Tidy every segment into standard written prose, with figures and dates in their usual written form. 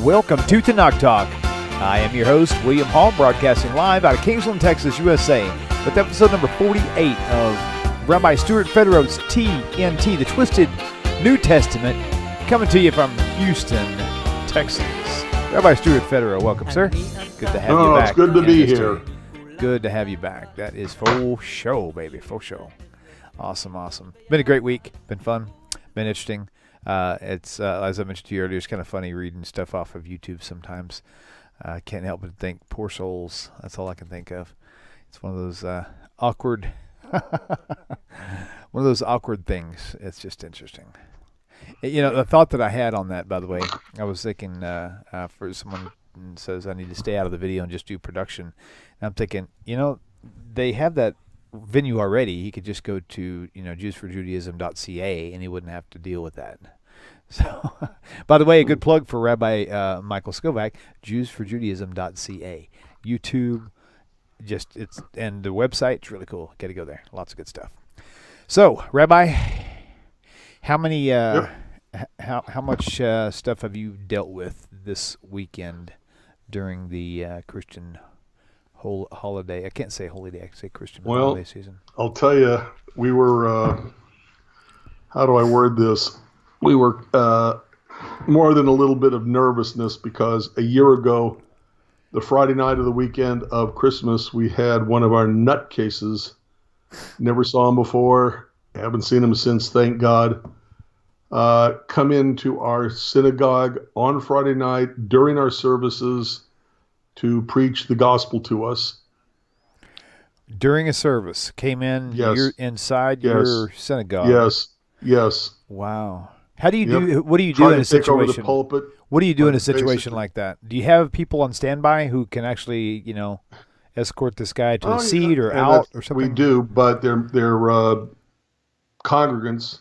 Welcome to Tanakh Talk. I am your host, William Hall, broadcasting live out of Kingsland, Texas, USA, with episode number 48 of Rabbi Stuart Federow's TNT, the Twisted New Testament, coming to you from Houston, Texas. Rabbi Stuart Federow, welcome, sir. Good to have you back. It's good to be here. Good to have you back. That is full show, baby, full show. Awesome. Been a great week. Been fun. Been interesting. It's as I mentioned to you earlier, it's kind of funny reading stuff off of YouTube sometimes. Can't help but think, poor souls. That's all I can think of. It's one of those awkward, things. It's just interesting. You know, the thought that I had on that, by the way, I was thinking for someone says I need to stay out of the video and just do production. And I'm thinking, you know, they have that venue already. He could just go to, JewsForJudaism.ca and he wouldn't have to deal with that. So, by the way, a good plug for Rabbi Michael Skovac, JewsForJudaism.ca. YouTube, and the website, it's really cool. Got to go there. Lots of good stuff. So, Rabbi, how many, how much stuff have you dealt with this weekend during the Christian holiday? I can't say holy day. I can say Christian holiday season. I'll tell you, we were, how do I word this? We were more than a little bit of nervousness because a year ago, the Friday night of the weekend of Christmas, we had one of our nutcases. Never saw him before. Haven't seen him since, thank God. Come into our synagogue on Friday night during our services to preach the gospel to us. During a service, came in. Yes. You're inside your synagogue. Yes. Wow. How do you do? What do you do in a situation? Over the pulpit, what do you do in a situation like that? Do you have people on standby who can actually, escort this guy to a seat or out or something? We do, but they're congregants.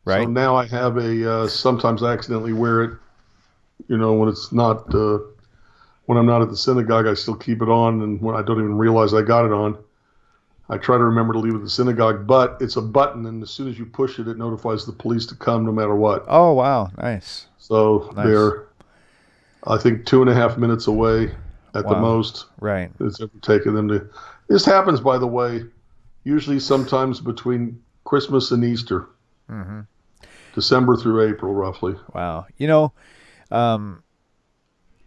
Right. So now I have sometimes I accidentally wear it, when it's not, when I'm not at the synagogue, I still keep it on. And when I don't even realize I got it on, I try to remember to leave it at the synagogue. But it's a button, and as soon as you push it, it notifies the police to come no matter what. Oh, wow. Nice. So they're, I think, 2.5 minutes away at the most. Right. It's ever taken them to. This happens, by the way, usually sometimes between Christmas and Easter. Mm-hmm. December through April, roughly. Wow.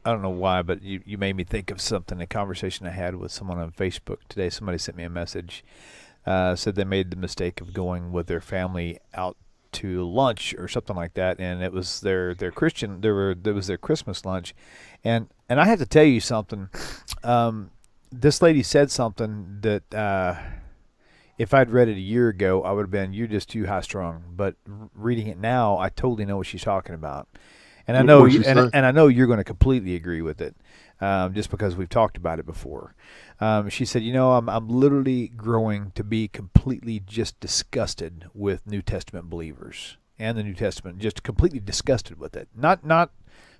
I don't know why, but you made me think of something, a conversation I had with someone on Facebook today. Somebody sent me a message, said they made the mistake of going with their family out to lunch or something like that, and it was their Christian, it was their Christmas lunch. And I have to tell you something. This lady said something that if I'd read it a year ago, I would have been, you're just too high strung. But reading it now, I totally know what she's talking about. And I know I know you're going to completely agree with it, just because we've talked about it before. She said, I'm literally growing to be completely just disgusted with New Testament believers and the New Testament, just completely disgusted with it. Not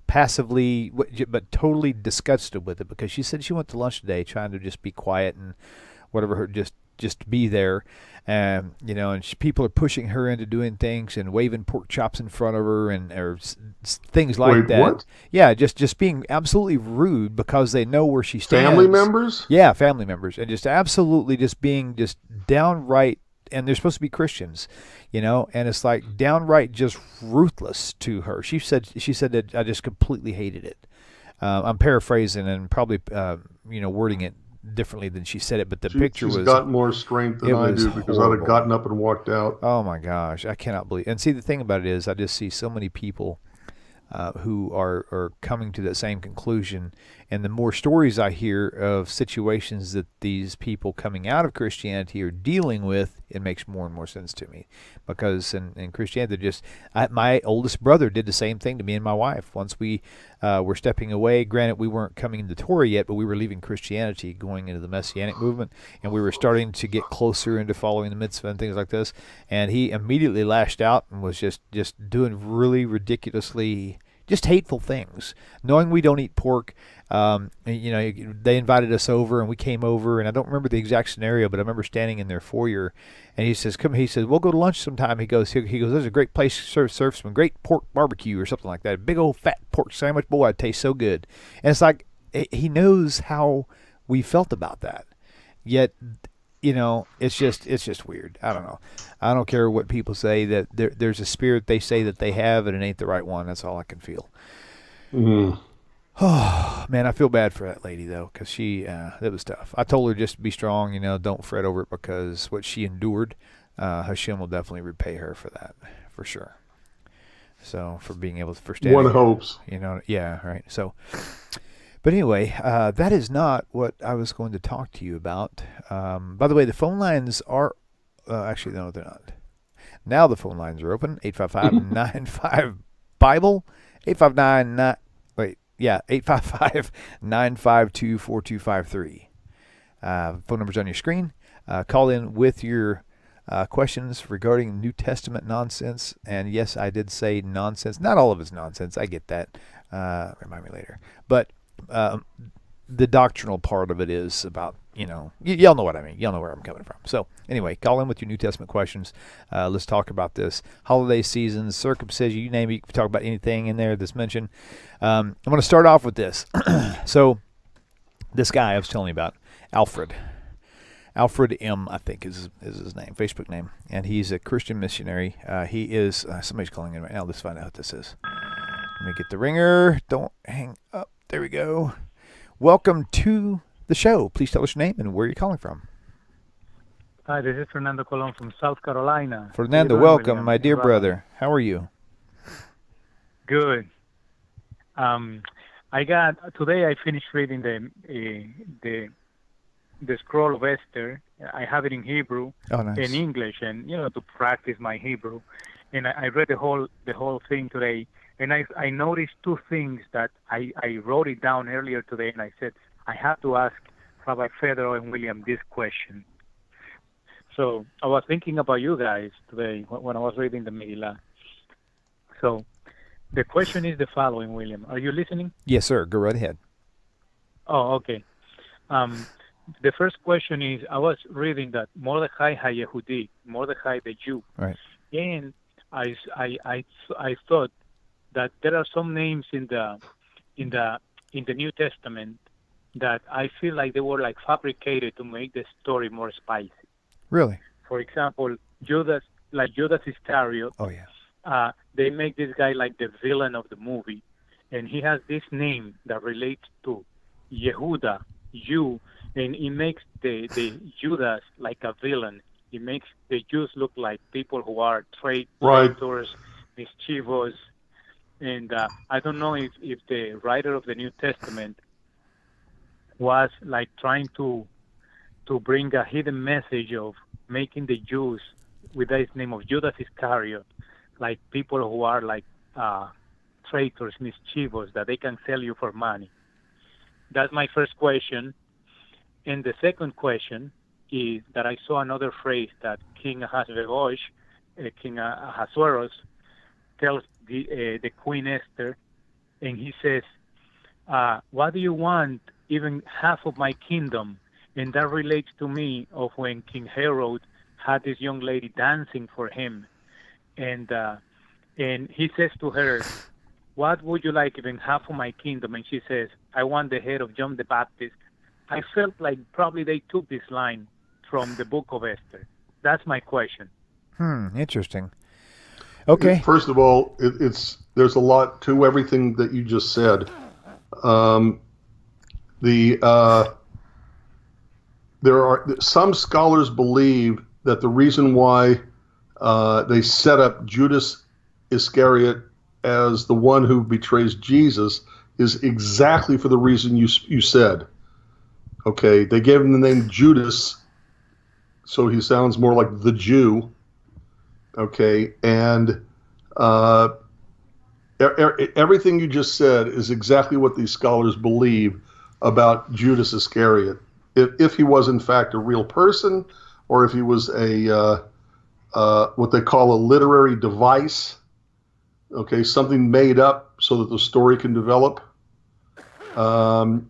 passively, but totally disgusted with it, because she said she went to lunch today trying to just be quiet and whatever, just be there. And people are pushing her into doing things and waving pork chops in front of her or things like that. What? Yeah, just being absolutely rude because they know where she stands. Family members? Yeah, family members. And just absolutely just being just downright, and they're supposed to be Christians, and it's like downright just ruthless to her. She said that I just completely hated it. I'm paraphrasing and probably wording it differently than she said it, but the picture was... She's got more strength than I do, because I'd have gotten up and walked out. Oh my gosh, I cannot believe. And see, the thing about it is, I just see so many people who are coming to that same conclusion, and the more stories I hear of situations that these people coming out of Christianity are dealing with, it makes more and more sense to me. Because in Christianity, my oldest brother did the same thing to me and my wife. Once we were stepping away, granted we weren't coming into Torah yet, but we were leaving Christianity, going into the Messianic movement, and we were starting to get closer into following the mitzvah and things like this. And he immediately lashed out and was just doing really ridiculously just hateful things. Knowing we don't eat pork, they invited us over and we came over, and I don't remember the exact scenario, but I remember standing in their foyer, and he says, "Come," he says, "we'll go to lunch sometime." He goes, "There's a great place serve some great pork barbecue or something like that. A big old fat pork sandwich, boy, it tastes so good." And it's like he knows how we felt about that, yet. It's just weird. I don't know. I don't care what people say, that there's a spirit they say that they have, and it ain't the right one. That's all I can feel. Oh, man, I feel bad for that lady, though, because that was tough. I told her just to be strong, don't fret over it, because what she endured, Hashem will definitely repay her for that, for sure. So, for being able to, for standing. One hopes. Yeah, right. So, but anyway, that is not what I was going to talk to you about. By the way, the phone lines are, actually, no, they're not. Now the phone lines are open, 855-95-BIBLE, 855-952-4253. Phone number's on your screen. Call in with your questions regarding New Testament nonsense. And yes, I did say nonsense. Not all of it's nonsense. I get that. Remind me later. But the doctrinal part of it is about, y'all know what I mean. Y'all know where I'm coming from. So anyway, call in with your New Testament questions. Let's talk about this. Holiday seasons, circumcision, you name it. You can talk about anything in there that's mentioned. I'm going to start off with this. So this guy I was telling you about, Alfred M., I think is his name, Facebook name. And he's a Christian missionary. He is, somebody's calling in right now. Let's find out what this is. Let me get the ringer. Don't hang up. There we go. Welcome to the show. Please tell us your name and where you're calling from. Hi, this is Fernando Colon from South Carolina. Fernando, welcome, my dear brother. How are you? Good. Today I finished reading the scroll of Esther. I have it in Hebrew, in English, and to practice my Hebrew. And I read the whole thing today. And I noticed two things that I wrote it down earlier today, and I said, I have to ask Rabbi Federow and Wil'lam this question. So I was thinking about you guys today when I was reading the Megillah. So the question is the following, William. Are you listening? Yes, sir. Go right ahead. Oh, okay. The first question is, I was reading that Mordechai HaYehudi, Mordechai the Jew, right, and I thought that there are some names in the New Testament that I feel like they were like fabricated to make the story more spicy. Really? For example, Judas Iscariot. Oh yeah. They make this guy like the villain of the movie, and he has this name that relates to Yehuda, Jew, and it makes the Judas like a villain. It makes the Jews look like people who are traitors, mischievous. And I don't know if the writer of the New Testament was like trying to bring a hidden message of making the Jews with this name of Judas Iscariot like people who are like traitors, mischievous, that they can sell you for money. That's my first question. And the second question is that I saw another phrase that King Ahasuerus, King Ahasuerus, tells the Queen Esther, and he says, what do you want, even half of my kingdom? And that relates to me of when King Herod had this young lady dancing for him. And he says to her, what would you like, even half of my kingdom? And she says, I want the head of John the Baptist. I felt like probably they took this line from the book of Esther. That's my question. Interesting. Okay. First of all, there's a lot to everything that you just said. There are some scholars believe that the reason why they set up Judas Iscariot as the one who betrays Jesus is exactly for the reason you said. Okay, they gave him the name Judas, so he sounds more like the Jew. Okay, and everything you just said is exactly what these scholars believe about Judas Iscariot. If he was in fact a real person, or if he was a what they call a literary device, Okay, something made up so that the story can develop. And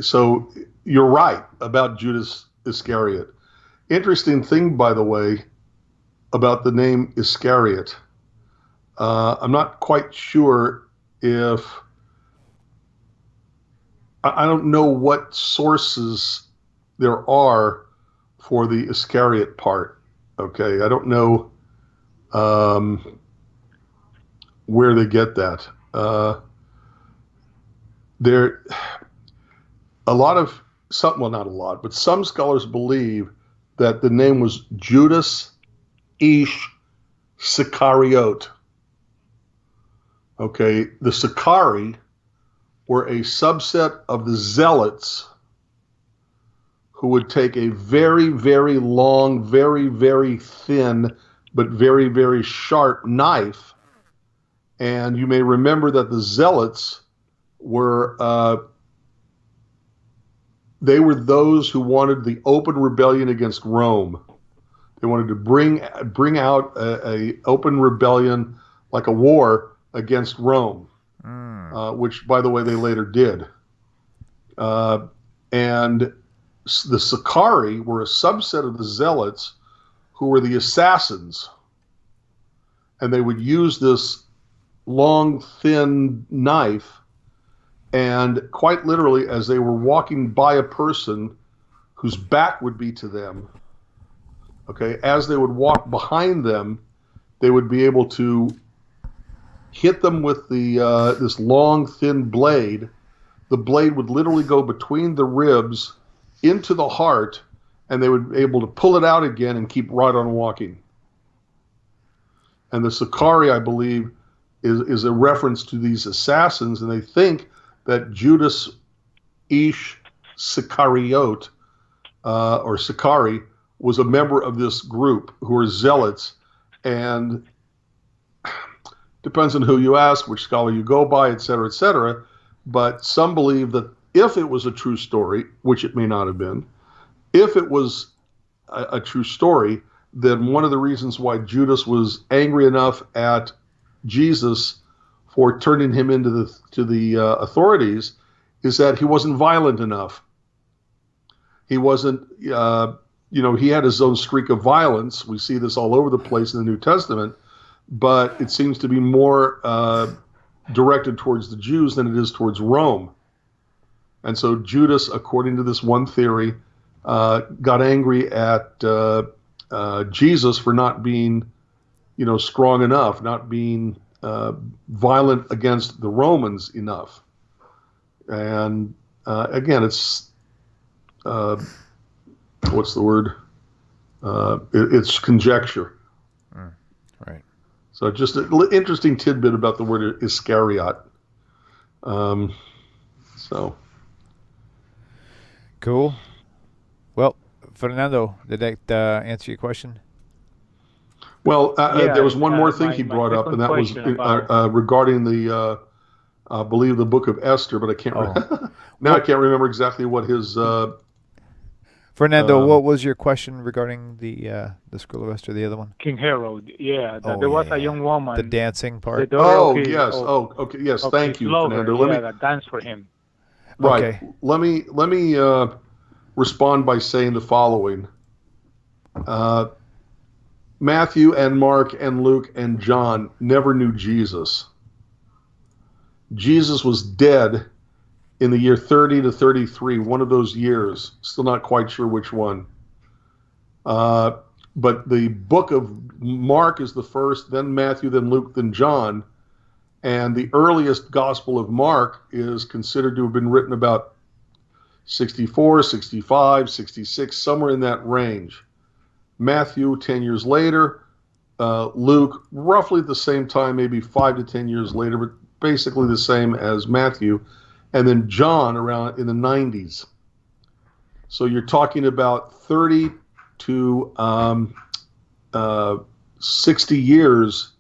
so you're right about Judas Iscariot. Interesting thing, by the way, about the name Iscariot. I'm not quite sure if I don't know what sources there are for the Iscariot part. Okay, I don't know where they get that. There, a lot of some, well, not a lot, but some scholars believe that the name was Judas Ish Sicariot. Okay, the Sicari were a subset of the Zealots who would take a very, very long, very, very thin, but very, very sharp knife. And you may remember that the Zealots were they were those who wanted the open rebellion against Rome. They wanted to bring out a open rebellion, like a war against Rome, which, by the way, they later did. And the Sicarii were a subset of the Zealots who were the assassins. And they would use this long, thin knife, and quite literally, as they were walking by a person whose back would be to them, okay, as they would walk behind them, they would be able to hit them with the this long, thin blade. The blade would literally go between the ribs into the heart, and they would be able to pull it out again and keep right on walking. And the Sicarii, I believe, is a reference to these assassins, and they think that Judas Ish Sicariot, or Sicari, was a member of this group who were zealots. And depends on who you ask, which scholar you go by, et cetera, et cetera. But some believe that if it was a true story, which it may not have been, if it was a true story, then one of the reasons why Judas was angry enough at Jesus for turning him into the authorities is that he wasn't violent enough. He wasn't, he had his own streak of violence. We see this all over the place in the New Testament, but it seems to be more directed towards the Jews than it is towards Rome. And so Judas, according to this one theory, got angry at Jesus for not being, strong enough, not being violent against the Romans enough. And again, it's what's the word? It's conjecture. Right. So just an interesting tidbit about the word Iscariot. So. Cool. Well, Fernando, did that answer your question? Well, there was one more thing he brought up, and that was regarding the, I believe, the book of Esther, but I can't remember. I can't remember exactly what his... Fernando, what was your question regarding the Scroll of Esther, the other one? King Herod, there was a young woman. The dancing part? Yes. Okay. Yes, thank you, Fernando. That danced for him. Right. Okay. Let me respond by saying the following. Matthew and Mark and Luke and John never knew Jesus. Jesus was dead in the year 30 to 33, one of those years. Still not quite sure which one. But the book of Mark is the first, then Matthew, then Luke, then John. And the earliest Gospel of Mark is considered to have been written about 64, 65, 66, somewhere in that range. Matthew, 10 years later. Luke, roughly at the same time, maybe 5 to 10 years later, but basically the same as Matthew. And then John around in the 90s. So you're talking about 30 to 60 years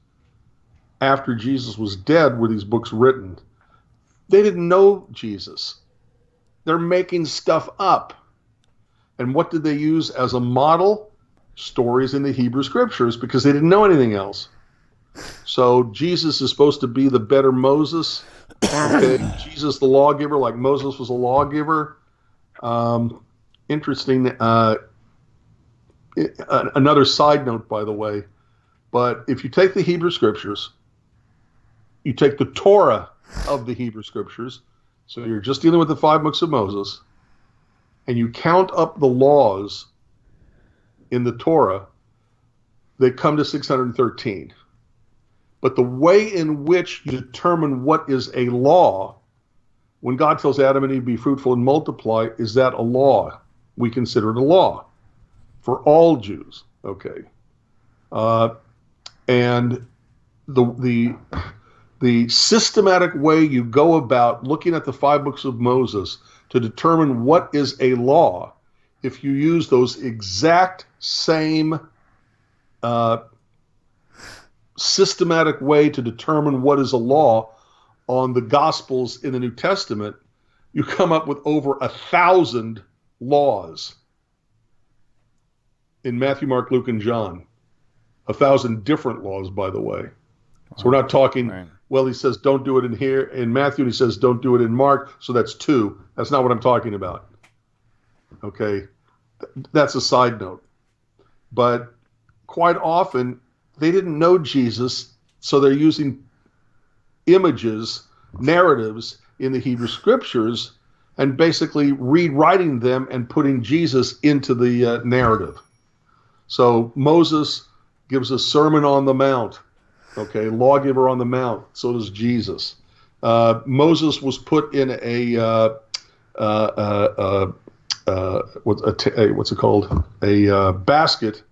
after Jesus was dead were these books written. They didn't know Jesus. They're making stuff up. And what did they use as a model? Stories in the Hebrew Scriptures, because they didn't know anything else. So Jesus is supposed to be the better Moses. Okay, Jesus the lawgiver, like Moses was a lawgiver. Interesting. Another side note, by the way, but if you take the Hebrew Scriptures, you take the Torah of the Hebrew Scriptures, so you're just dealing with the 5 books of Moses, and you count up the laws in the Torah, they come to 613. But the way in which you determine what is a law, when God tells Adam and Eve, be fruitful and multiply, is that a law? We consider it a law for all Jews. Okay. And the systematic way you go about looking at the 5 books of Moses to determine what is a law, if you use those exact same systematic way to determine what is a law on the Gospels in the New Testament, you come up with over 1,000 laws in Matthew, Mark, Luke, and John. 1,000 different laws, by the way. So we're not talking, Right. well, he says don't do it in here in Matthew, and he says don't do it in Mark, so that's 2. That's not what I'm talking about. Okay? That's a side note. But quite often, they didn't know Jesus, so they're using images, narratives in the Hebrew Scriptures, and basically rewriting them and putting Jesus into the narrative. So Moses gives a Sermon on the Mount, okay, lawgiver on the Mount. So does Jesus. Moses was put in what's it called? A basket.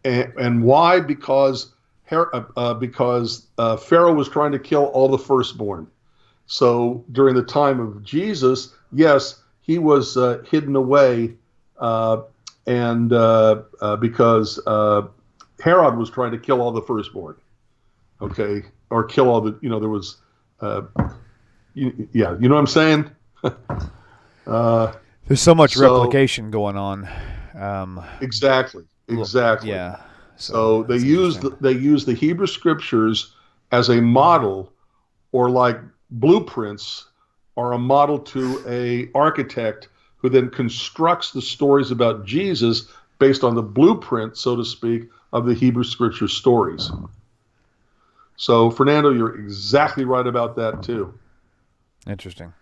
And why? Because Pharaoh was trying to kill all the firstborn. So during the time of Jesus, yes, he was hidden away, and because Herod was trying to kill all the firstborn, okay, or kill all the, there was, you know what I'm saying? There's so much replication going on. Exactly. Yeah. So they use the Hebrew Scriptures as a model, or like blueprints, or a model to a architect who then constructs the stories about Jesus based on the blueprint, so to speak, of the Hebrew Scripture stories. So Fernando, you're exactly right about that too. Interesting.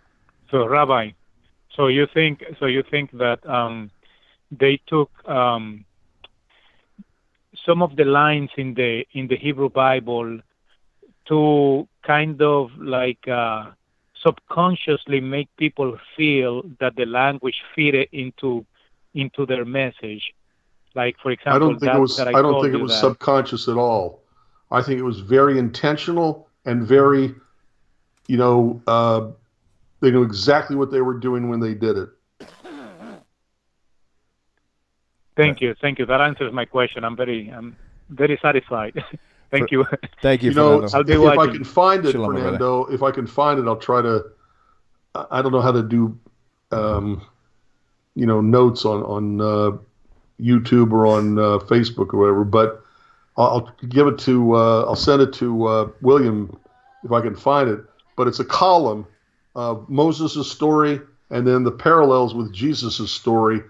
So Rabbi, so you think that they took some of the lines in the Hebrew Bible to kind of like subconsciously make people feel that the language fitted into their message. Like, for example, I don't think it was subconscious at all. I think it was very intentional and very, they knew exactly what they were doing when they did it. Thank you. That answers my question. I'm very satisfied. Thank you. Thank you, Fernando. I'll be if watching. I can find it, Shalom, Fernando, if I can find it, I'll try to. I don't know how to do, notes on YouTube or on Facebook or whatever, but I'll give it to. I'll send it to William if I can find it. But it's a column of Moses' story and then the parallels with Jesus' story,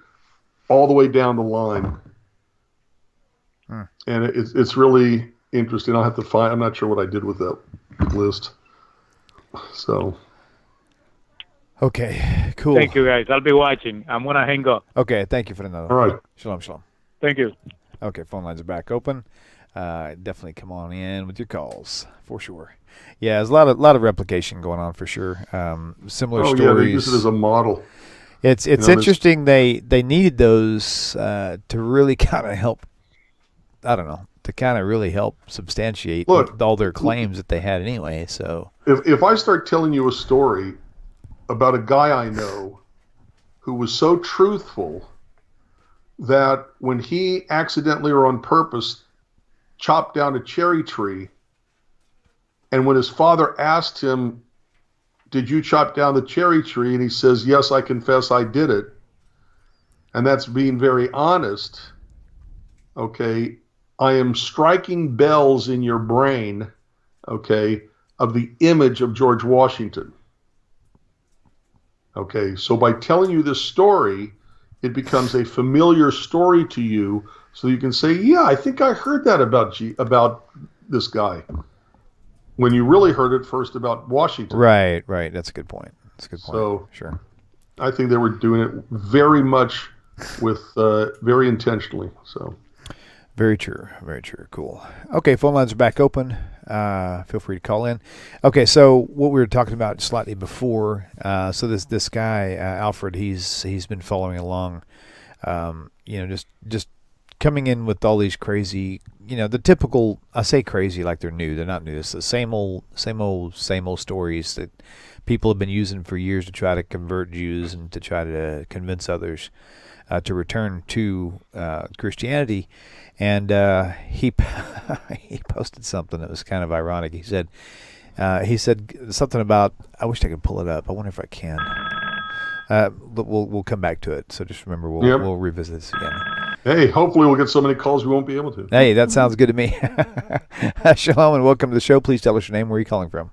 all the way down the line. And it's really interesting. I'll have to find. I'm not sure what I did with that list. So. Okay, cool. Thank you, guys. I'll be watching. I'm going to hang up. Okay, thank you, Fernando. All right. Shalom, shalom. Thank you. Okay, phone lines are back open. Definitely come on in with your calls for sure. Yeah, there's a lot of replication going on for sure. Similar stories. Yeah, they use it as a model. It's interesting. They needed those to really kind of help. I don't know, to kind of really help substantiate all their claims that they had anyway. So if I start telling you a story about a guy I know who was so truthful that when he accidentally or on purpose chopped down a cherry tree, and when his father asked him, "Did you chop down the cherry tree?" and he says, "Yes, I confess I did it," and that's being very honest, okay, I am striking bells in your brain, okay, of the image of George Washington. Okay, so by telling you this story, it becomes a familiar story to you, so you can say, yeah, I think I heard that about this guy, when you really heard it first about Washington. Right. That's a good point. So, Sure. I think they were doing it very much with very intentionally. So, Very true. Cool. Okay, phone lines are back open. Feel free to call in. Okay, so what we were talking about slightly before. So this guy Alfred, he's been following along. Just coming in with all these crazy. The typical. I say crazy like they're new. They're not new. It's the same old stories that people have been using for years to try to convert Jews and to try to convince others to return to Christianity. And he posted something that was kind of ironic. He said something about, I wish I could pull it up. I wonder if I can. But we'll come back to it. So just remember, we'll revisit this again. Hey, hopefully we'll get so many calls we won't be able to. Hey, that sounds good to me. Shalom and welcome to the show. Please tell us your name. Where are you calling from?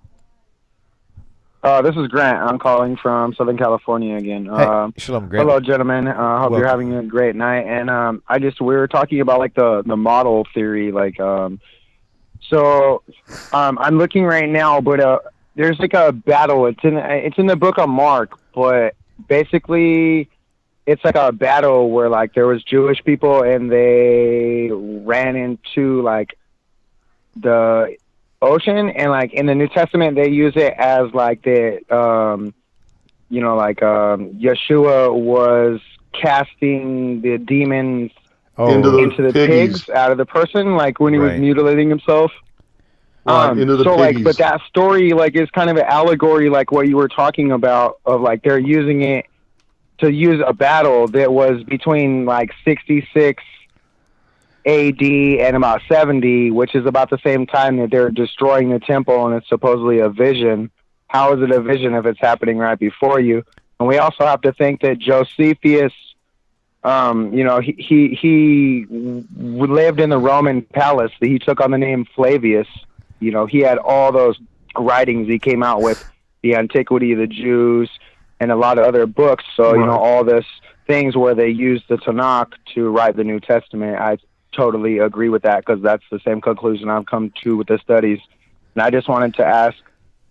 This is Grant. I'm calling from Southern California again. Hey, Shalom, Grant. Hello, gentlemen. Hope you're having a great night. And we were talking about like the model theory. I'm looking right now, but there's like a battle. It's in the book of Mark, but basically it's like a battle where like there was Jewish people and they ran into like the ocean, and like in the New Testament they use it as like Yeshua was casting the demons into the pigs out of the person, like when he was mutilating himself. Into the piggies. But that story like is kind of an allegory, like what you were talking about, of like they're using it to use a battle that was between like 66 AD and about 70, which is about the same time that they're destroying the temple, and it's supposedly a vision. How is it a vision if it's happening right before you? And we also have to think that Josephus, he lived in the Roman palace. He took on the name Flavius. He had all those writings. He came out with the Antiquity of the Jews and a lot of other books. So, all this things where they used the Tanakh to write the New Testament. I totally agree with that, because that's the same conclusion I've come to with the studies. And I just wanted to ask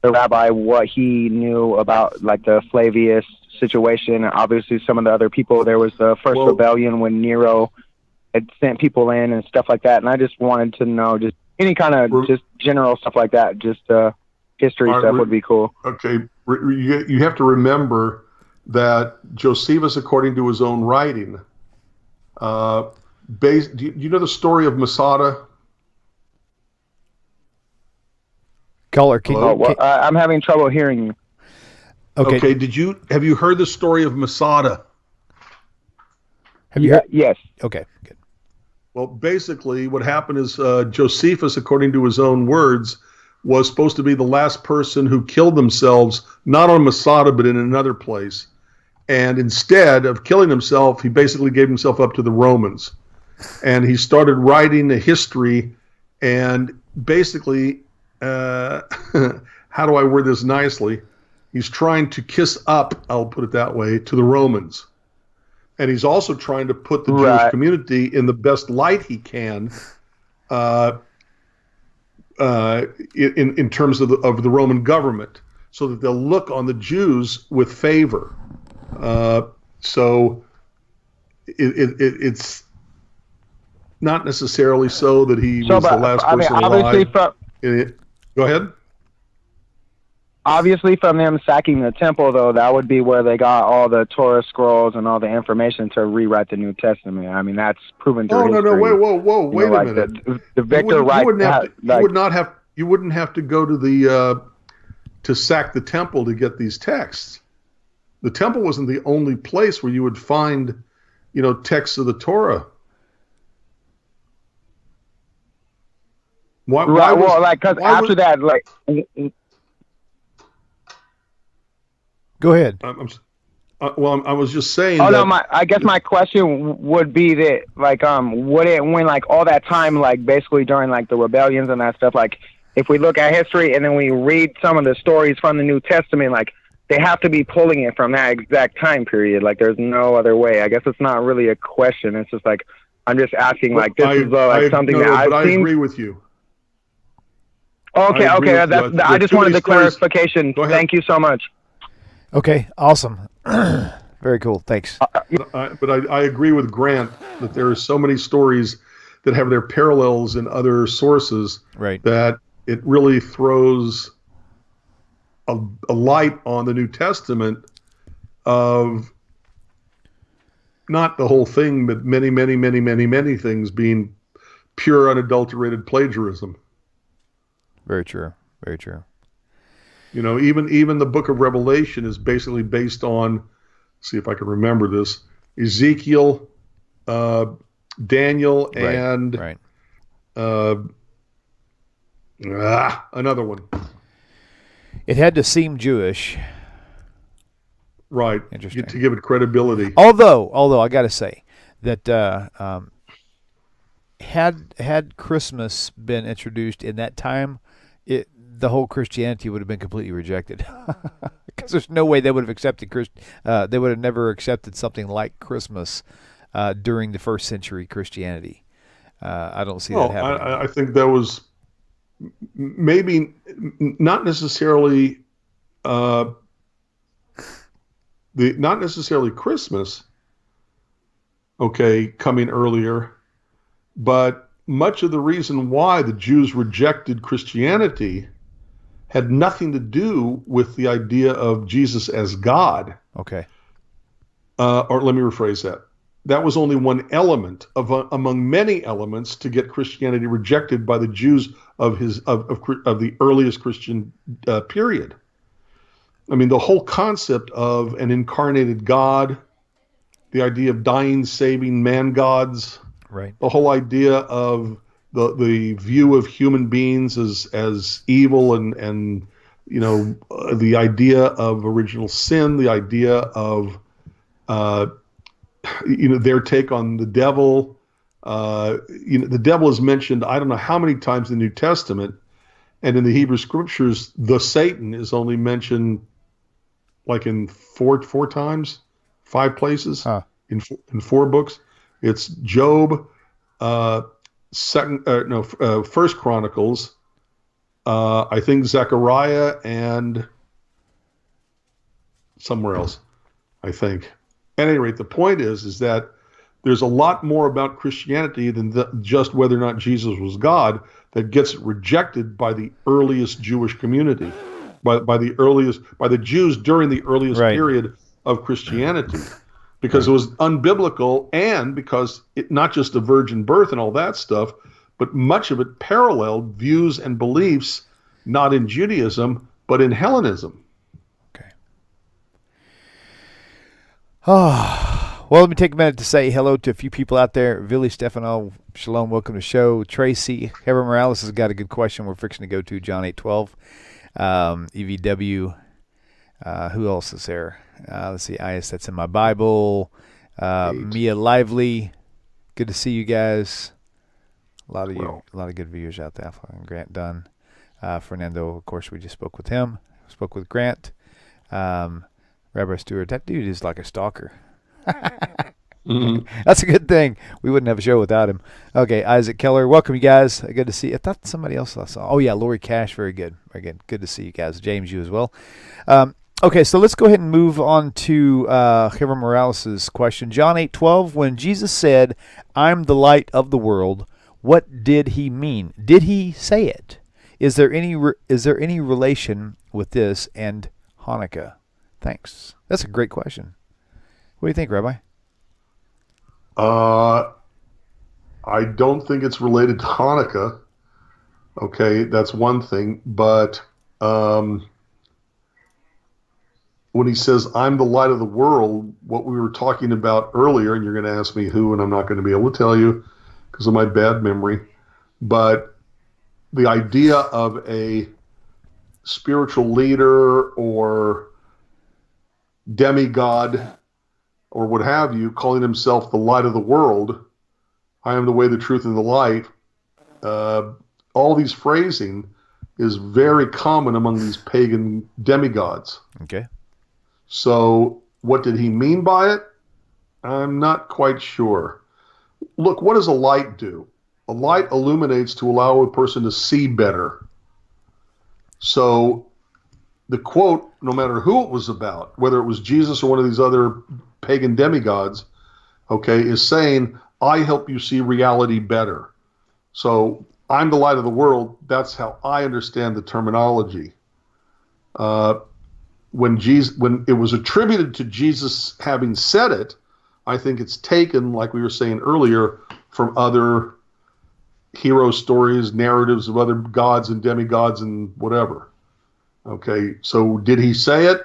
the rabbi what he knew about like the Flavius situation. Obviously some of the other people, there was the first rebellion when Nero had sent people in and stuff like that. And I just wanted to know just any kind of just general stuff like that, just history stuff would be cool. Okay. You have to remember that Josephus, according to his own writing, do you know the story of Masada? Caller, I'm having trouble hearing you. Okay. Have you heard the story of Masada? Have you heard? Yes. Okay, good. Well, basically what happened is Josephus, according to his own words, was supposed to be the last person who killed themselves, not on Masada, but in another place. And instead of killing himself, he basically gave himself up to the Romans. And he started writing a history, and basically, how do I word this nicely? He's trying to kiss up, I'll put it that way, to the Romans. And he's also trying to put the Jewish community in the best light he can in terms of the Roman government, so that they'll look on the Jews with favor. So it's not necessarily so that he was the last person alive. Go ahead. Obviously, from them sacking the temple, though, that would be where they got all the Torah scrolls and all the information to rewrite the New Testament. I mean, that's proven through history. No, wait a minute. The Victor Wright, you wouldn't have to go to the to sack the temple to get these texts. The temple wasn't the only place where you would find, texts of the Torah. Go ahead. Well, I was just saying. Oh that, no, I guess my question would be that, like, would it, when like all that time, like basically during like the rebellions and that stuff, like if we look at history and then we read some of the stories from the New Testament, like they have to be pulling it from that exact time period. Like there's no other way. I guess it's not really a question. It's just like I'm just asking. Like this is like something that I've but seen. I agree with you. Okay, I just wanted the clarification. Thank you so much. Okay, awesome. Very cool. Thanks. But I agree with Grant that there are so many stories that have their parallels in other sources, Right. that it really throws a light on the New Testament of not the whole thing, but many, many, many, many, many things being pure, unadulterated plagiarism. Very true. Very true. You know, even the book of Revelation is basically based on, see if I can remember this, Ezekiel, Daniel, and right. Another one. It had to seem Jewish. Right. Interesting. To give it credibility. Although I got to say that had Christmas been introduced in that time, the whole Christianity would have been completely rejected, because there's no way they would have accepted they would have never accepted something like Christmas during the first century Christianity. I don't see that happening. I think that was maybe not necessarily not necessarily Christmas, okay, coming earlier, but much of the reason why the Jews rejected Christianity had nothing to do with the idea of Jesus as God. Okay. Or let me rephrase that. That was only one element among many elements to get Christianity rejected by the Jews of the earliest Christian period. I mean, the whole concept of an incarnated God, the idea of dying, saving man gods, right? The whole idea of the view of human beings as evil, and you know, the idea of original sin, the idea of you know, their take on the devil. You know, the devil is mentioned I don't know how many times in the New Testament, and in the Hebrew Scriptures, the Satan is only mentioned like in four times, 5 places, in 4 books. It's Job, First Chronicles, I think Zechariah, and somewhere else, I think. At any rate, the point is that there's a lot more about Christianity than just whether or not Jesus was God that gets rejected by the earliest Jewish community, by the Jews during the earliest period of Christianity, because it was unbiblical, and because it not just a virgin birth and all that stuff, but much of it paralleled views and beliefs not in Judaism but in Hellenism. Okay. Oh, well, let me take a minute to say hello to a few people out there. Vili Stefano, shalom, welcome to the show. Tracy, Heber Morales has got a good question we're fixing to go to, John 8:12. EVW, who else is there? Let's see, IS, that's in my Bible. Mia Lively, good to see you guys. A lot of good viewers out there. Grant Dunn, Fernando, of course, we just spoke with him. Spoke with Grant. Rabbi Stuart, that dude is like a stalker. Mm-hmm. That's a good thing. We wouldn't have a show without him. Okay, Isaac Keller, welcome you guys. Good to see you. I thought somebody else I saw. Oh yeah, Lori Cash, very good. Very good. Good to see you guys. James, you as well. Okay, so let's go ahead and move on to Heber Morales' question. John 8:12, when Jesus said, "I'm the light of the world," what did he mean? Did he say it? Is there any relation with this and Hanukkah? Thanks. That's a great question. What do you think, Rabbi? I don't think it's related to Hanukkah. Okay, that's one thing. But when he says, "I'm the light of the world," what we were talking about earlier, and you're going to ask me who, and I'm not going to be able to tell you because of my bad memory, but the idea of a spiritual leader or demigod or what have you, calling himself the light of the world. I am the way, the truth, and the light. All these phrasing is very common among these pagan demigods. Okay. So what did he mean by it? I'm not quite sure. Look, what does a light do? A light illuminates to allow a person to see better. So the quote, no matter who it was about, whether it was Jesus or one of these other pagan demigods, okay, is saying, I help you see reality better. So I'm the light of the world. That's how I understand the terminology. When it was attributed to Jesus having said it, I think it's taken, like we were saying earlier, from other hero stories, narratives of other gods and demigods and whatever. Okay, so did he say it?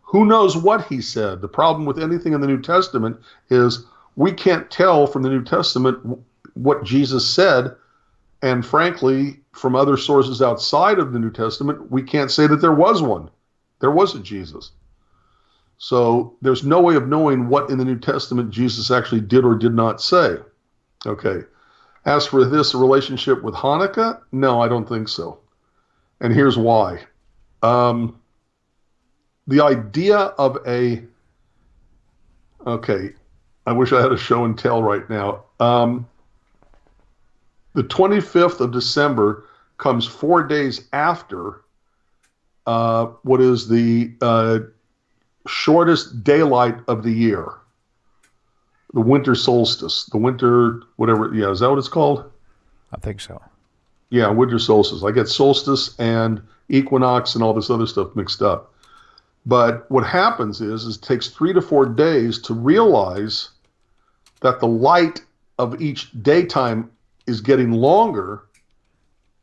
Who knows what he said? The problem with anything in the New Testament is we can't tell from the New Testament what Jesus said, and frankly, from other sources outside of the New Testament, we can't say that there was one. There wasn't Jesus. So there's no way of knowing what in the New Testament Jesus actually did or did not say. Okay. As for this relationship with Hanukkah, no, I don't think so. And here's why. The idea of okay, I wish I had a show and tell right now. The 25th of December comes 4 days after what is the shortest daylight of the year, the winter solstice, the winter, whatever, yeah, is that what it's called? I think so. Yeah, winter solstice. I get solstice and equinox and all this other stuff mixed up. But what happens is it takes 3 to 4 days to realize that the light of each daytime is getting longer.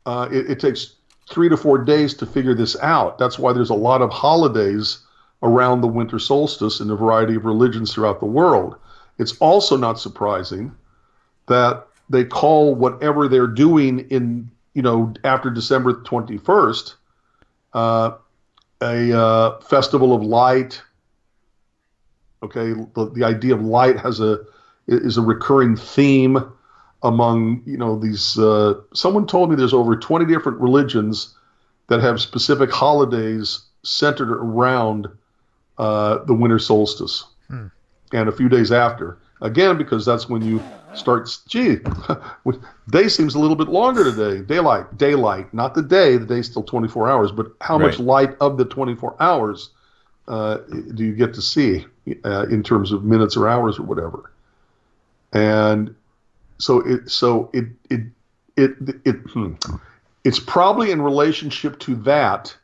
It takes 3 to 4 days to figure this out. That's why there's a lot of holidays around the winter solstice in a variety of religions throughout the world. It's also not surprising that they call whatever they're doing in, after December 21st, a festival of light. Okay, the idea of light is a recurring theme among, these, someone told me there's over 20 different religions that have specific holidays centered around the winter solstice and a few days after. Again, because that's when you start, day seems a little bit longer today. Daylight, not the day. The day's still 24 hours, but how much light of the 24 hours do you get to see in terms of minutes or hours or whatever? And so it's probably in relationship to that,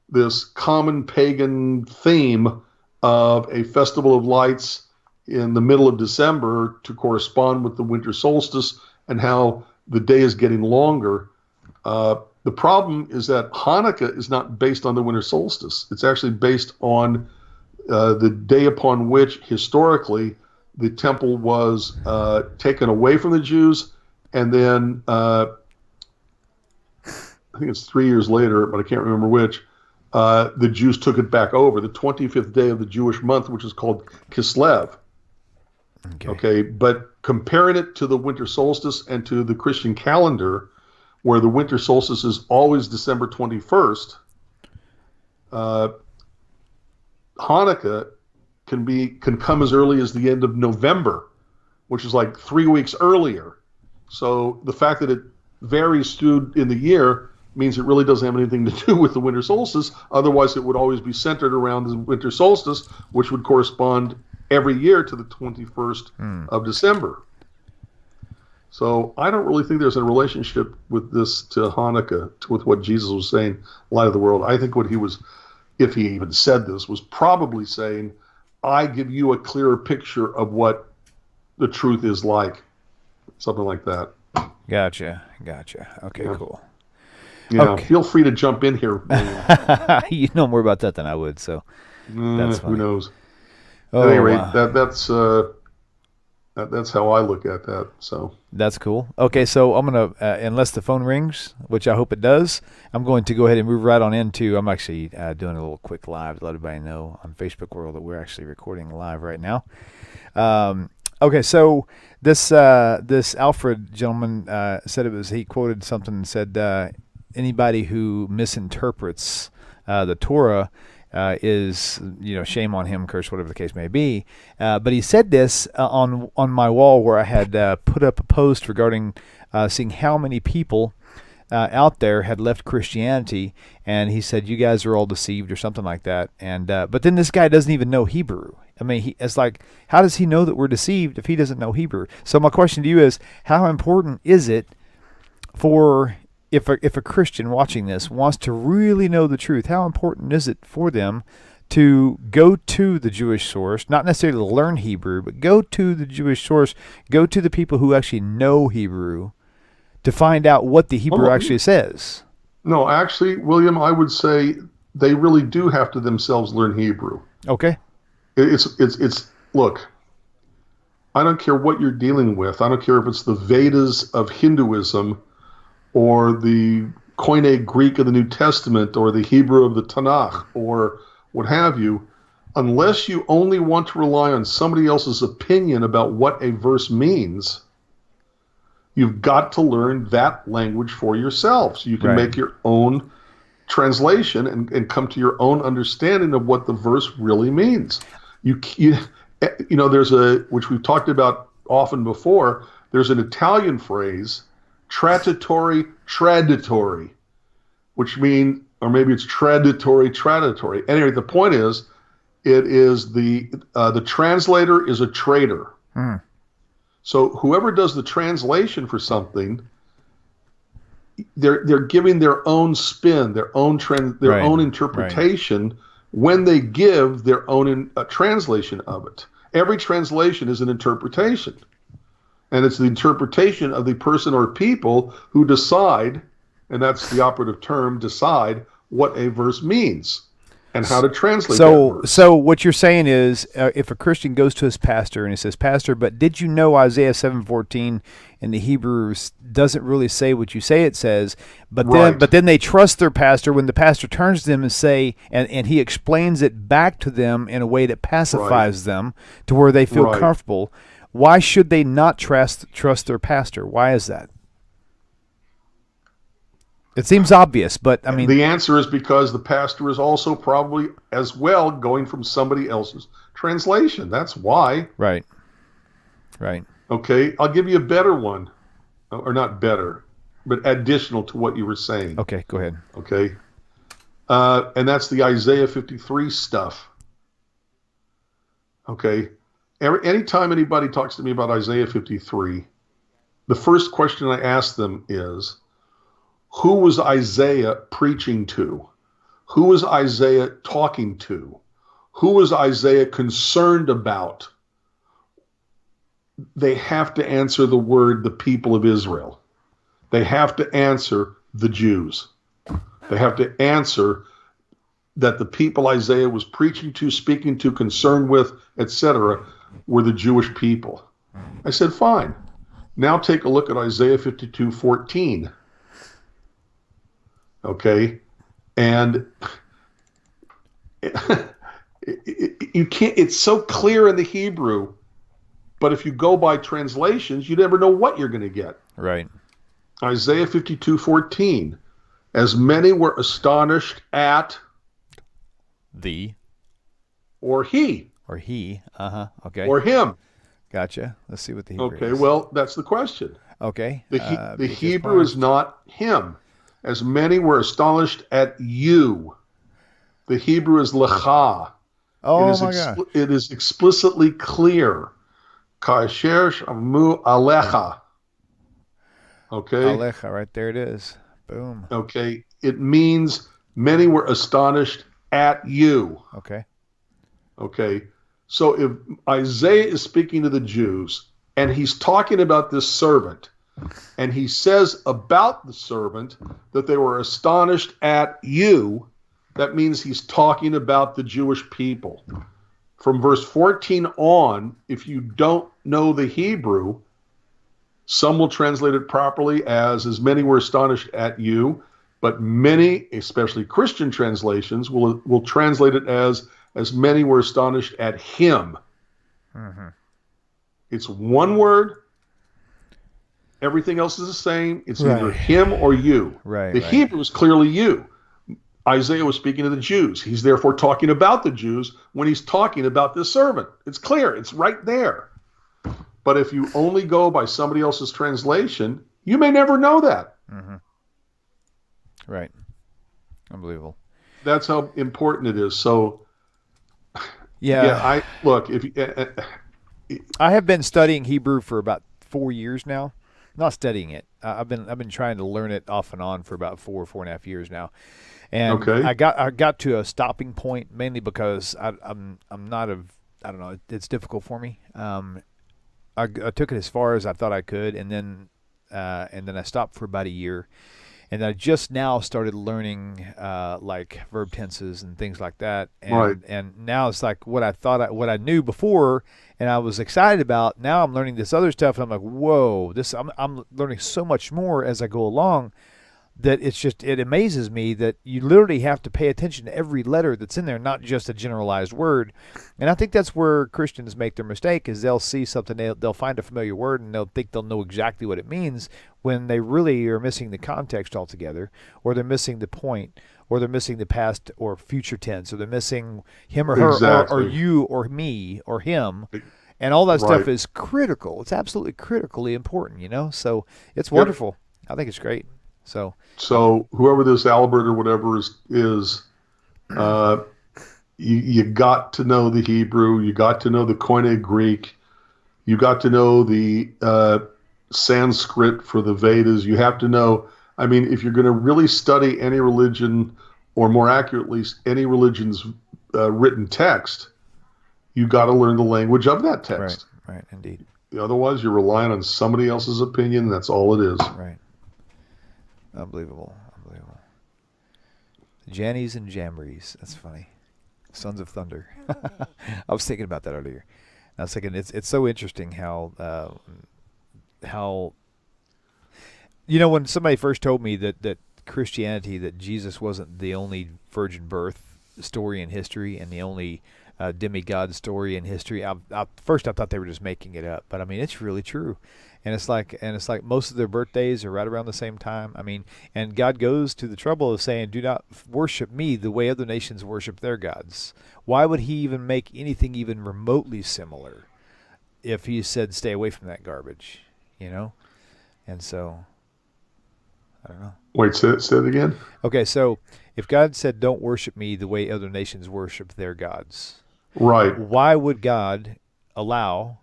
this common pagan theme of a festival of lights in the middle of December to correspond with the winter solstice and how the day is getting longer. The problem is that Hanukkah is not based on the winter solstice. It's actually based on the day upon which historically the temple was taken away from the Jews, and then I think it's 3 years later, but I can't remember which, the Jews took it back over, the 25th day of the Jewish month, which is called Kislev. Okay, but comparing it to the winter solstice and to the Christian calendar, where the winter solstice is always December 21st, Hanukkah can come as early as the end of November, which is like 3 weeks earlier. So the fact that it varies through in the year means it really doesn't have anything to do with the winter solstice. Otherwise, it would always be centered around the winter solstice, which would correspond every year to the 21st of December. So I don't really think there's a relationship with this to Hanukkah, with what Jesus was saying, light of the world. I think what he was, if he even said this, was probably saying, I give you a clearer picture of what the truth is like. Something like that. Gotcha. Okay, yeah. Cool. Okay. Feel free to jump in here. You know more about that than I would, so that's funny. Who knows? Oh, At any rate, wow. that's That's how I look at that. So That's cool. Okay, so I'm going to, unless the phone rings, which I hope it does, I'm going to go ahead and move right on into, I'm actually doing a little quick live to let everybody know on Facebook World that we're actually recording live right now. Okay, so this Alfred gentleman said he quoted something and said, anybody who misinterprets the Torah is, shame on him, curse, whatever the case may be. But he said this on my wall where I had put up a post regarding seeing how many people out there had left Christianity, and he said, you guys are all deceived or something like that. And but then this guy doesn't even know Hebrew. I mean, it's like, how does he know that we're deceived if he doesn't know Hebrew? So my question to you is, how important is it for if a Christian watching this wants to really know the truth, how important is it for them to go to the Jewish source, not necessarily to learn Hebrew, but go to the Jewish source, go to the people who actually know Hebrew to find out what the Hebrew actually says? No, actually, William, I would say they really do have to themselves learn Hebrew. Okay. It's look, I don't care what you're dealing with. I don't care if it's the Vedas of Hinduism or the Koine Greek of the New Testament or the Hebrew of the Tanakh or what have you. Unless you only want to rely on somebody else's opinion about what a verse means, you've got to learn that language for yourself so you can make your own translation and come to your own understanding of what the verse really means. There's which we've talked about often before, there's an Italian phrase, traditory, which means, or maybe it's traditory. Anyway, the point is, it is the translator is a traitor. So whoever does the translation for something, they're giving their own spin, their own own interpretation when they give their own translation of it. Every translation is an interpretation. And it's the interpretation of the person or people who decide, and that's the operative term, decide what a verse means and how to translate that verse. So what you're saying is, if a Christian goes to his pastor and he says, Pastor, but did you know Isaiah 7:14 in the Hebrews doesn't really say what you say it says, but then they trust their pastor when the pastor turns to them and say, and he explains it back to them in a way that pacifies them to where they feel comfortable. Why should they not trust their pastor? Why is that? It seems obvious, but I mean... The answer is because the pastor is also probably as well going from somebody else's translation. That's why. Right. Okay, I'll give you a better one. Or not better, but additional to what you were saying. Okay, go ahead. Okay. And that's the Isaiah 53 stuff. Okay. Anytime anybody talks to me about Isaiah 53, the first question I ask them is, who was Isaiah preaching to? Who was Isaiah talking to? Who was Isaiah concerned about? They have to answer the word, the people of Israel. They have to answer the Jews. They have to answer that the people Isaiah was preaching to, speaking to, concerned with, etc., were the Jewish people. I said, fine. Now take a look at Isaiah 52:14. Okay, and you can't. It's so clear in the Hebrew, but if you go by translations, you never know what you're going to get. Right. Isaiah 52:14. As many were astonished at the or he. Okay. Or him. Gotcha. Let's see what the Hebrew is. Okay. Well, that's the question. Okay. The Hebrew is not him. As many were astonished at you. The Hebrew is lecha. Oh my God. It is explicitly clear. Kasher shamu alecha. Okay. Alecha, right there it is. Boom. Okay. It means many were astonished at you. Okay. Okay. So if Isaiah is speaking to the Jews and he's talking about this servant, and he says about the servant that they were astonished at you, that means he's talking about the Jewish people. From verse 14 on, if you don't know the Hebrew, some will translate it properly as many were astonished at you, but many, especially Christian translations, will translate it as many were astonished at him. Mm-hmm. It's one word. Everything else is the same. It's either Right. him or you. Right. The Hebrew is clearly you. Isaiah was speaking to the Jews. He's therefore talking about the Jews when he's talking about this servant. It's clear. It's right there. But if you only go by somebody else's translation, you may never know that. Mm-hmm. Right. Unbelievable. That's how important it is. So, Yeah. I have been studying Hebrew for about 4 years now. Not studying it. I've been trying to learn it off and on for about 4.5 years now. And Okay. I got to a stopping point mainly because I'm not I don't know, it's difficult for me. I took it as far as I thought I could, and then I stopped for about a year, and I just now started learning like verb tenses and things like that, and Right. and now it's like what I knew before, and I was excited about. Now I'm learning this other stuff, and I'm like, whoa, I'm learning so much more as I go along. That it amazes me that you literally have to pay attention to every letter that's in there, not just a generalized word. And I think that's where Christians make their mistake, is they'll see something, they'll find a familiar word, and they'll think they'll know exactly what it means when they really are missing the context altogether, or they're missing the point, or they're missing the past or future tense, or they're missing him or her, or Exactly. you or me or him. And all that stuff Right. is critical. It's absolutely critically important, So it's Yep. wonderful. I think it's great. So whoever this Albert or whatever is you got to know the Hebrew. You got to know the Koine Greek. You got to know the Sanskrit for the Vedas. You have to know. I mean, if you're going to really study any religion, or more accurately, any religion's written text, you got to learn the language of that text. Right, indeed. Otherwise, you're relying on somebody else's opinion. That's all it is. Right. Unbelievable. Jannies and Jamborees. That's funny. Sons of Thunder. I was thinking about that earlier. I was thinking it's so interesting how when somebody first told me that Christianity, that Jesus wasn't the only virgin birth story in history and the only demigod story in history. First I thought they were just making it up, but I mean it's really true. And it's like most of their birthdays are right around the same time. I mean, and God goes to the trouble of saying, "Do not worship me the way other nations worship their gods." Why would He even make anything even remotely similar if He said, "Stay away from that garbage"? And so I don't know. Wait, say it again. Okay, so if God said, "Don't worship me the way other nations worship their gods," Right. why would God allow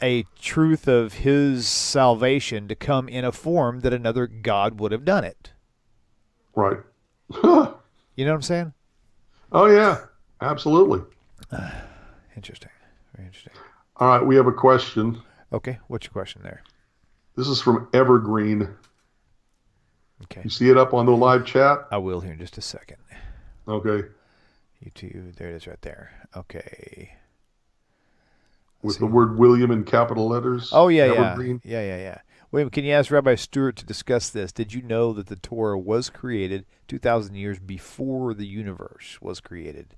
a truth of His salvation to come in a form that another God would have done it? Right. You know what I'm saying? Oh, yeah. Absolutely. Interesting. Very interesting. All right. We have a question. Okay, what's your question there? This is from Evergreen. Okay. You see it up on the live chat? I will here in just a second. Okay. YouTube, there it is right there. Okay. With the word William in capital letters. Oh, yeah, Evergreen. yeah. William, can you ask Rabbi Stuart to discuss this? Did you know that the Torah was created 2,000 years before the universe was created?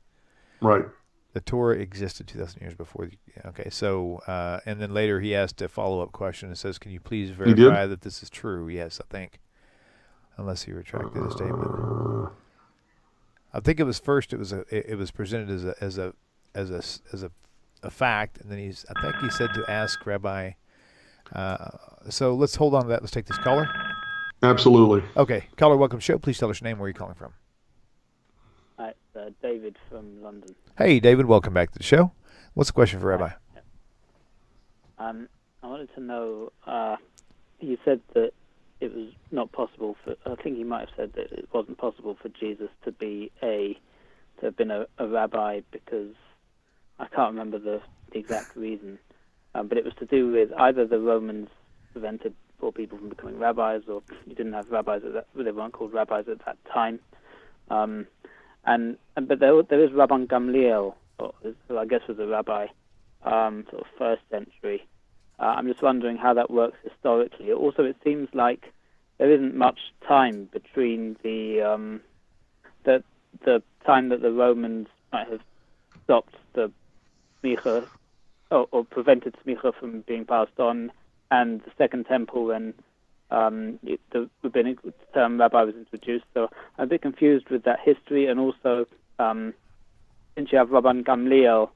Right. The Torah existed 2,000 years before. Okay, so, and then later he asked a follow-up question and says, can you please verify that this is true? Yes, I think. Unless he retracted his statement. I think it was first. It was presented as a fact, and then I think he said to ask Rabbi. So let's hold on to that. Let's take this caller. Absolutely. Okay, caller, welcome to the show. Please tell us your name. Where are you calling from? Hi, it's David from London. Hey, David. Welcome back to the show. What's the question for Rabbi? I wanted to know. You said that it was not possible for. I think you might have said that it wasn't possible for Jesus to have been a rabbi because I can't remember the exact reason, but it was to do with either the Romans prevented poor people from becoming rabbis, or you didn't have rabbis they weren't called rabbis at that time. But there is Rabban Gamliel, who I guess was a rabbi, sort of first century. I'm just wondering how that works historically. Also, it seems like there isn't much time between the time that the Romans might have stopped the smicha or prevented smicha from being passed on, and the Second Temple when the rabbinic term rabbi was introduced. So I'm a bit confused with that history, and also since you have Rabban Gamliel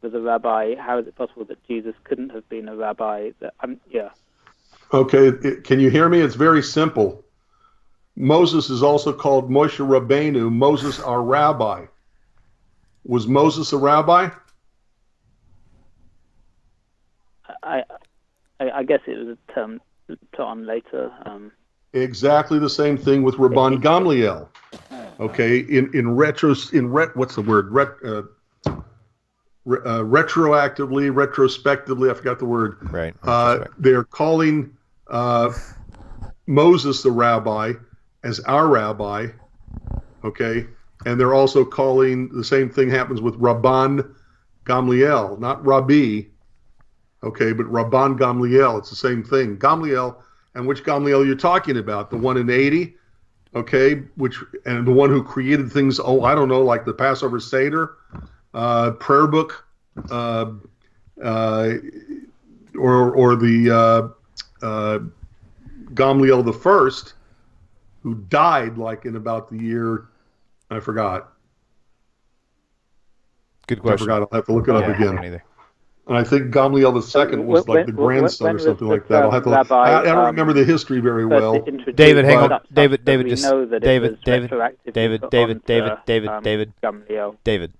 was a rabbi, how is it possible that Jesus couldn't have been a rabbi? Okay, can you hear me? It's very simple. Moses is also called Moshe Rabbeinu, Moses our rabbi. Was Moses a rabbi? I guess it was a term put on later. Exactly the same thing with Rabban Gamliel. Okay, what's the word? Retroactively, retrospectively, I forgot the word. Right. They're calling Moses the rabbi as our rabbi, okay? And they're also calling, the same thing happens with Rabban Gamliel, not Rabbi, okay, but Rabban Gamliel, it's the same thing. Gamliel, and which Gamliel you're talking about? The one in 80, okay, and the one who created things, I don't know, like the Passover Seder, prayer book, or the Gamliel the First, who died like in about the year, I forgot. Good question. I forgot. I'll have to look it up again. Either. And I think Gamliel the Second was like the grandson or something like that. I'll have to. I don't remember the history very well. David, hang on. David, David.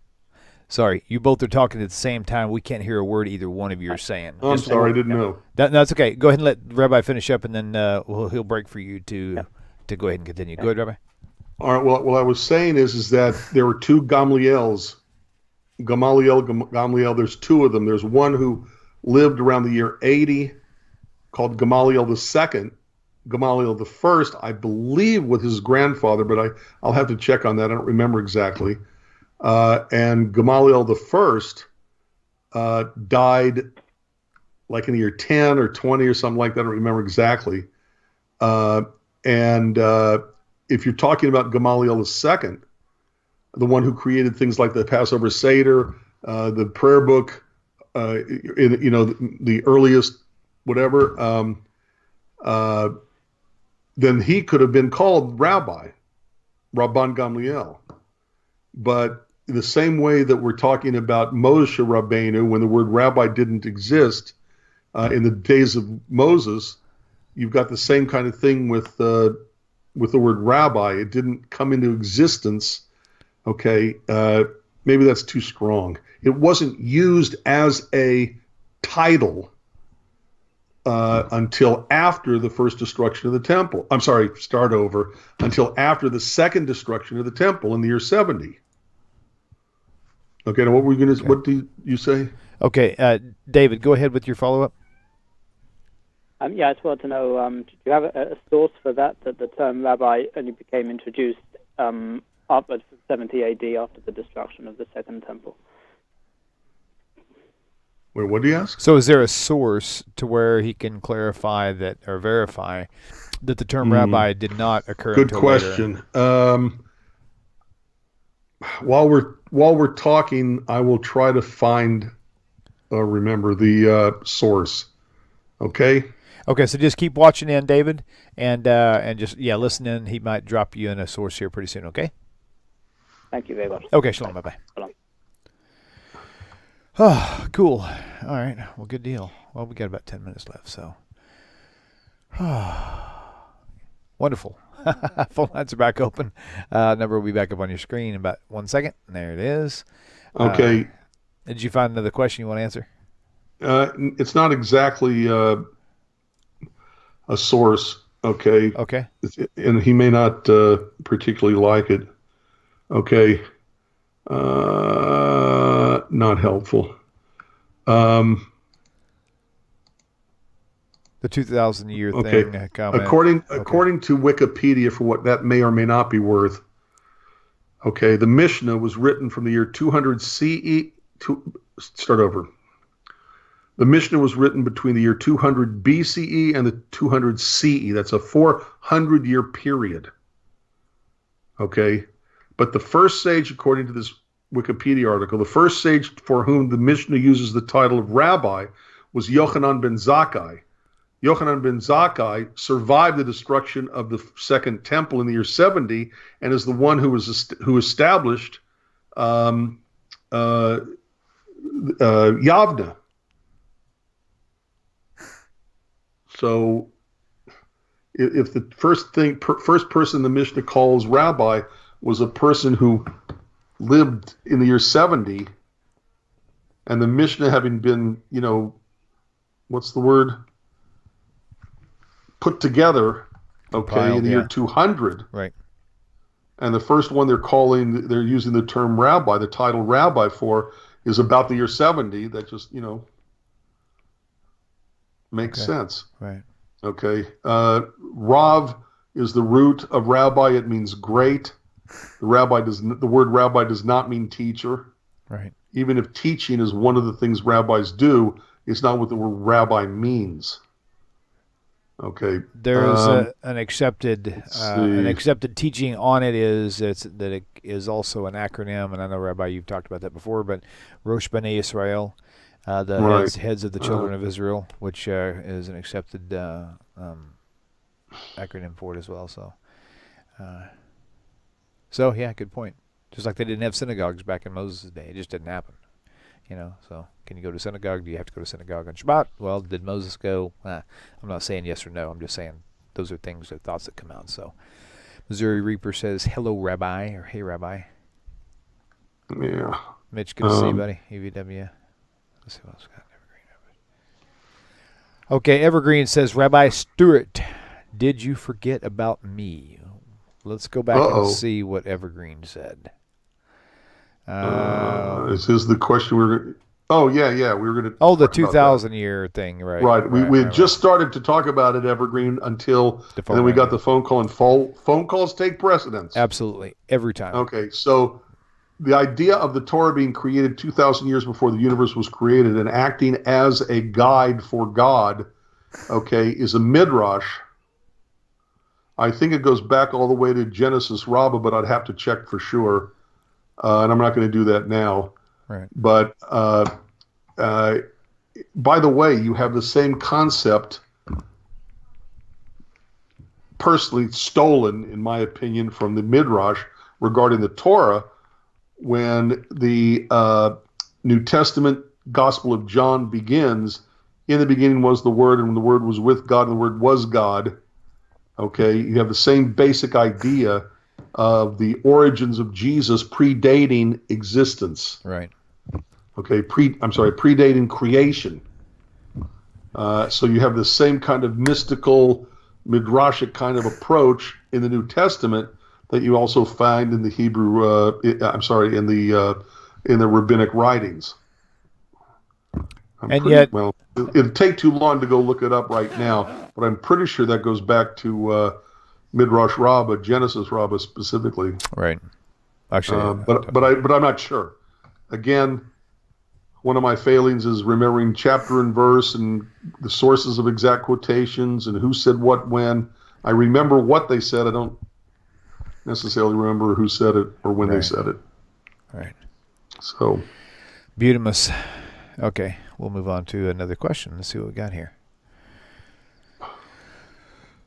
Sorry, you both are talking at the same time. We can't hear a word either one of you are saying. I'm sorry, I didn't know. That's okay. Go ahead and let Rabbi finish up, and then he'll break for you to go ahead and continue. Go ahead, Rabbi. All right. Well, what I was saying is that there were two Gamliels. Gamaliel, there's two of them. There's one who lived around the year 80 called Gamaliel the Second. Gamaliel the First, I believe, with his grandfather, but I'll have to check on that. I don't remember exactly. And Gamaliel the First died like in the year 10 or 20 or something like that. I don't remember exactly. And if you're talking about Gamaliel the Second, the one who created things like the Passover Seder, the prayer book, the earliest whatever, then he could have been called Rabbi, Rabban Gamliel. But the same way that we're talking about Moshe Rabbeinu, when the word rabbi didn't exist in the days of Moses, you've got the same kind of thing with the word rabbi. It didn't come into existence. Okay, maybe that's too strong. It wasn't used as a title until after the first destruction of the temple. I'm sorry, start over. Until after the second destruction of the temple in the year 70. Okay, now what do you say? Okay, David, go ahead with your follow-up. I just wanted to know, do you have a source for that the term rabbi only became introduced after 70 AD, after the destruction of the Second Temple? Wait, what do you ask? So is there a source to where he can clarify that or verify that the term rabbi did not occur Good until question. later? While we're talking, I will try to find remember the source. Okay? Okay, so just keep watching in, David, and just listen in. He might drop you in a source here pretty soon, okay? Thank you very much. Okay, shalom, bye-bye. Shalom. Oh, cool. All right, well, good deal. Well, we got about 10 minutes left, so. Wonderful. Phone lines are back open. Number will be back up on your screen in about 1 second. There it is. Okay. Did you find another question you want to answer? It's not exactly a source, okay? Okay. And he may not particularly like it. Okay. Not helpful. The 2,000-year thing comment. According to Wikipedia, for what that may or may not be worth, Okay, the Mishnah was written from the year 200 CE. Start over. The Mishnah was written between the year 200 BCE and the 200 CE. That's a 400-year period. Okay, but the first sage, according to this Wikipedia article, the first sage for whom the Mishnah uses the title of rabbi was Yochanan ben Zakkai. Yochanan ben Zakkai survived the destruction of the Second Temple in the year 70 and is the one who established Yavna. So, if the first person the Mishnah calls rabbi was a person who lived in the year 70, and the Mishnah having been, what's the word? Put together, in the year 200. Right. And the first one they're using the term rabbi, the title rabbi for, is about the year 70. That just, makes sense. Right. Okay. Rav is the root of rabbi. It means great. The word rabbi does not mean teacher. Right. Even if teaching is one of the things rabbis do, it's not what the word rabbi means. Okay. There's an accepted teaching on it that it is also an acronym, and I know, Rabbi, you've talked about that before, but Rosh Bnei Israel, the heads of the children of Israel, which is an accepted acronym for it as well. So yeah, good point. Just like they didn't have synagogues back in Moses' day, it just didn't happen. So can you go to synagogue? Do you have to go to synagogue on Shabbat? Well, did Moses go? I'm not saying yes or no. I'm just saying those are thoughts that come out. So Missouri Reaper says, hello, Rabbi, or hey, Rabbi. Yeah. Mitch, good to see you, buddy. EVW. Let's see what else we got. Evergreen. Okay, Evergreen says, Rabbi Stuart, did you forget about me? Let's go back and see what Evergreen said. Is this the question we were going to... Oh, yeah. We were going to... Oh, the 2,000 year thing, right. Right. We had just started to talk about it, Evergreen, and then we got the phone call, and phone calls take precedence. Absolutely. Every time. Okay, so the idea of the Torah being created 2,000 years before the universe was created and acting as a guide for God, is a midrash. I think it goes back all the way to Genesis Rabbah, but I'd have to check for sure. And I'm not going to do that now. Right. But by the way, you have the same concept, personally stolen, in my opinion, from the Midrash regarding the Torah, when the New Testament Gospel of John begins. In the beginning was the Word, and the Word was with God, and the Word was God. Okay, you have the same basic idea of the origins of Jesus predating existence. Right. Okay, predating creation. So you have the same kind of mystical, midrashic kind of approach in the New Testament that you also find in the Hebrew. In the rabbinic writings. It'd take too long to go look it up right now, but I'm pretty sure that goes back to Midrash Rabbah, Genesis Rabbah specifically. Right. Actually, but I'm not sure. Again, one of my failings is remembering chapter and verse and the sources of exact quotations and who said what when. I remember what they said. I don't necessarily remember who said it or when they said it. Right. So. Beautimus. Okay, we'll move on to another question. Let's see what we got here.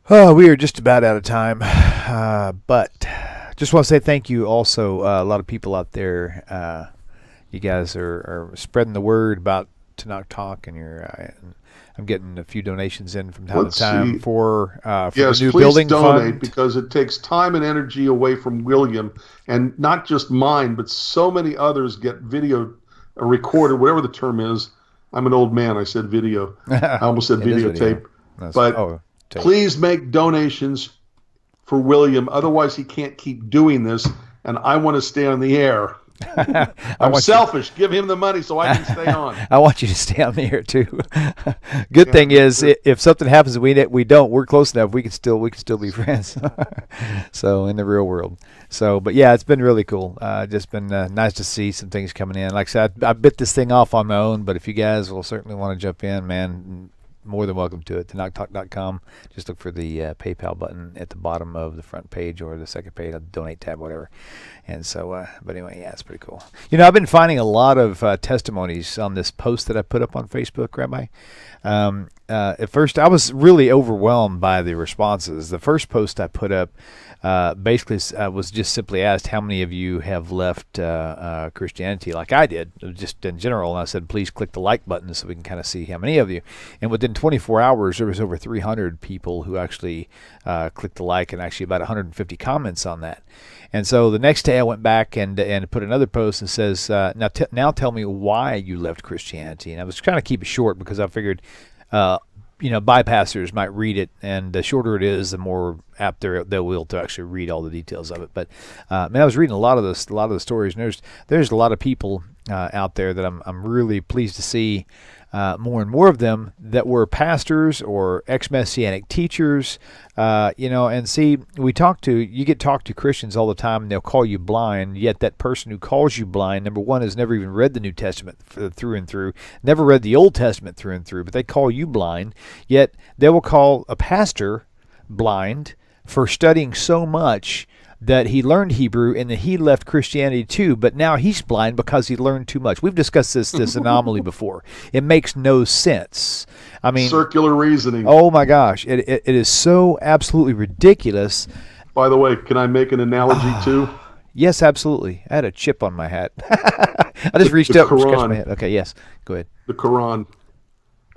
Oh, we are just about out of time, but just want to say thank you also. A lot of people out there, you guys are spreading the word about Tanakh Talk, and I'm getting a few donations in from time to time for the new building fund. Yes, please donate, because it takes time and energy away from William, and not just mine, but so many others get video recorded, whatever the term is. I'm an old man. I said video. I almost said videotape. But please make donations for William. Otherwise, he can't keep doing this, and I want to stay on the air. I'm selfish. Give him the money so I can stay on. I want you to stay on the air too. Good thing is, if something happens, we don't. We're close enough. We can still be friends. So in the real world. So, but yeah, it's been really cool. Just been nice to see some things coming in. Like I said, I bit this thing off on my own, but if you guys will certainly want to jump in, man, more than welcome to it. TheKnockTalk.com. Just look for the PayPal button at the bottom of the front page or the second page, the donate tab, whatever. And so, but anyway, yeah, it's pretty cool. You know, I've been finding a lot of testimonies on this post that I put up on Facebook, Rabbi. At first, I was really overwhelmed by the responses. The first post I put up basically was just simply asked, how many of you have left Christianity like I did, just in general. And I said, please click the like button so we can kind of see how many of you. And within 24 hours, there was over 300 people who actually clicked the like, and actually about 150 comments on that. And so the next day I went back and put another post and says, now tell me why you left Christianity. And I was trying to keep it short because I figured, bypassers might read it, and the shorter it is, the more apt they will to actually read all the details of it. But I was reading a lot of the stories, and there's a lot of people out there that I'm really pleased to see. More and more of them that were pastors or ex-Messianic teachers, and see, you get talked to Christians all the time, and they'll call you blind, yet that person who calls you blind, number one, has never even read the New Testament through and through, never read the Old Testament through and through, but they call you blind, yet they will call a pastor blind for studying so much that he learned Hebrew and that he left Christianity too, but now he's blind because he learned too much. We've discussed this anomaly before. It makes no sense. I mean, circular reasoning. Oh my gosh, it is so absolutely ridiculous. By the way, can I make an analogy too? Yes, absolutely. I had a chip on my hat. I just reached up and scratched my head. Okay, yes, go ahead. The Quran.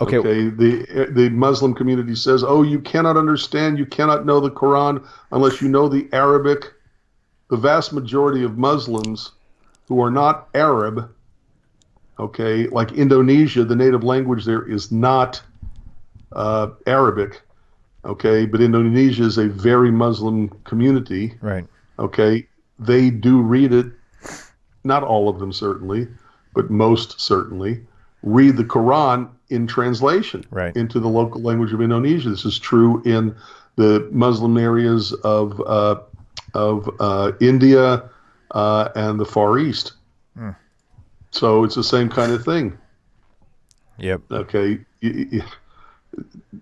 Okay. The Muslim community says, oh, you cannot understand, you cannot know the Quran unless you know the Arabic. The vast majority of Muslims who are not Arab, like Indonesia, the native language there is not Arabic, but Indonesia is a very Muslim community. Right. They do read it, not all of them certainly, but most certainly, read the Quran in translation into the local language of Indonesia. This is true in the Muslim areas of India and the Far East. So it's the same kind of thing. Yep. Okay.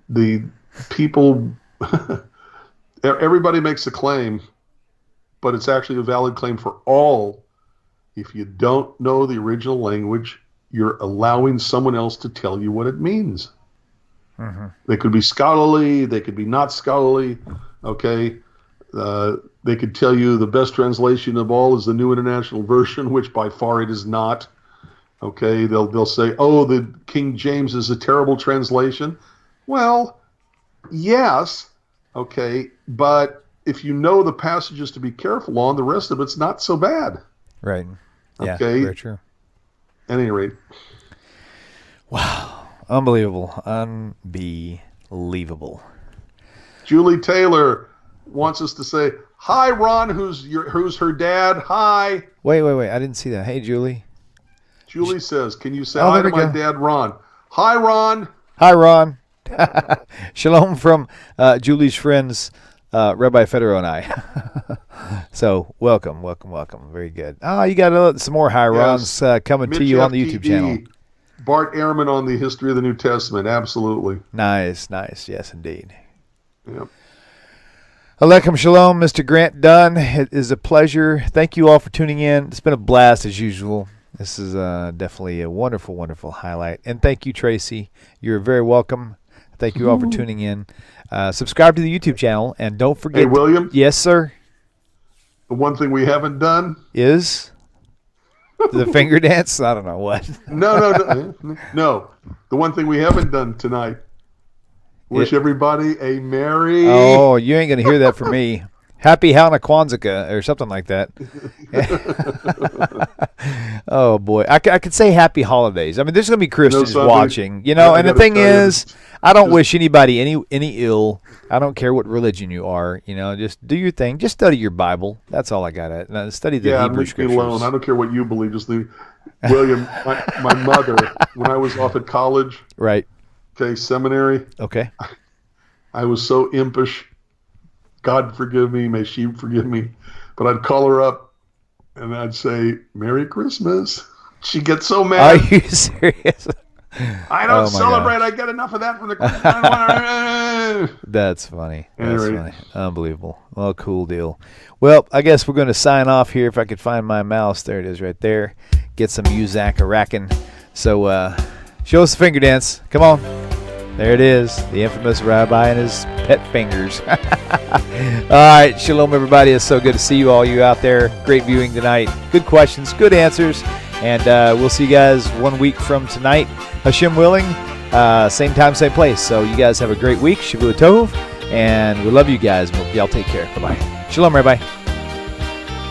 The people, everybody makes a claim, but it's actually a valid claim for all. If you don't know the original language, you're allowing someone else to tell you what it means. Mm-hmm. They could be scholarly, they could be not scholarly, they could tell you the best translation of all is the New International Version, which by far it is not. They'll say, oh, the King James is a terrible translation. Well, yes, but if you know the passages to be careful on, the rest of it's not so bad. Right. Yeah, very true. At any rate. Wow. Unbelievable. Julie Taylor wants us to say, hi, Ron, who's her dad. Hi. Wait. I didn't see that. Hey, Julie. Julie says, can you say hi to my dad, Ron? Hi, Ron. Hi, Ron. Shalom from Julie's friends, Rabbi Federow and I. So, welcome. Very good. Oh, you got some more hi Rons coming Mitch to you on the FTD, YouTube channel. Bart Ehrman on the history of the New Testament. Absolutely. Nice. Yes, indeed. Yep. Aleichem Shalom, Mr. Grant Dunn. It is a pleasure. Thank you all for tuning in. It's been a blast as usual. This is definitely a wonderful, wonderful highlight. And thank you, Tracy. You're very welcome. Thank you all for tuning in. Subscribe to the YouTube channel, and don't forget. Hey, William. Yes, sir. The one thing we haven't done is the finger dance. I don't know what. No. The one thing we haven't done tonight. Wish everybody a merry. Oh, you ain't gonna hear that from me. Happy Hanukkah Kwanzaa or something like that. Oh boy, I could say happy holidays. I mean, there's going to be Christians Sunday, watching, and I the gotta thing tell you, is, I don't just- wish anybody any ill. I don't care what religion you are. Just do your thing. Just study your Bible. That's all I got at. Study the Hebrew leave me scriptures. alone. I don't care what you believe. Just leave. William, my mother, when I was off at college, Right. seminary, Okay. I was so impish. God forgive me, may she forgive me. But I'd call her up and I'd say, Merry Christmas. She'd get so Are mad. you serious? I Oh, don't my celebrate. gosh. I get enough of that from the Christian. I don't wanna... That's funny. That's Anyway. funny. Unbelievable. Well, cool deal. Well, I guess we're going to sign off here. If I could find my mouse. There it is right there. Get some Muzak a-rackin'. So show us the finger dance. Come on. There it is. The infamous Rabbi and his pet fingers. All right. Shalom, everybody. It's so good to see you all, you out there. Great viewing tonight. Good questions. Good answers. And we'll see you guys 1 week from tonight. Hashem willing. Same time, same place. So you guys have a great week. Shavua Tov. And we love you guys. Y'all take care. Bye-bye. Shalom, everybody.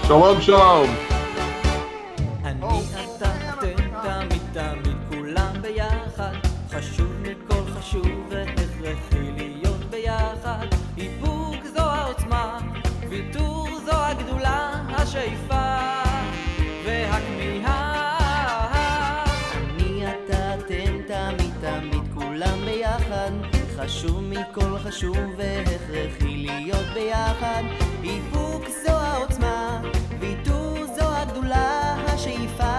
Shalom, shalom. אני אתה אתם תמיד תמיד כולם ביחד חשוב מכל חשוב והכרחי להיות ביחד איפוק זו העוצמה ויתור זו הגדולה השאיפה והכמיהה אני אתה אתם תמיד תמיד כולם ביחד חשוב מכל חשוב והכרחי להיות ביחד איפוק זו העוצמה ויתור זו הגדולה השאיפה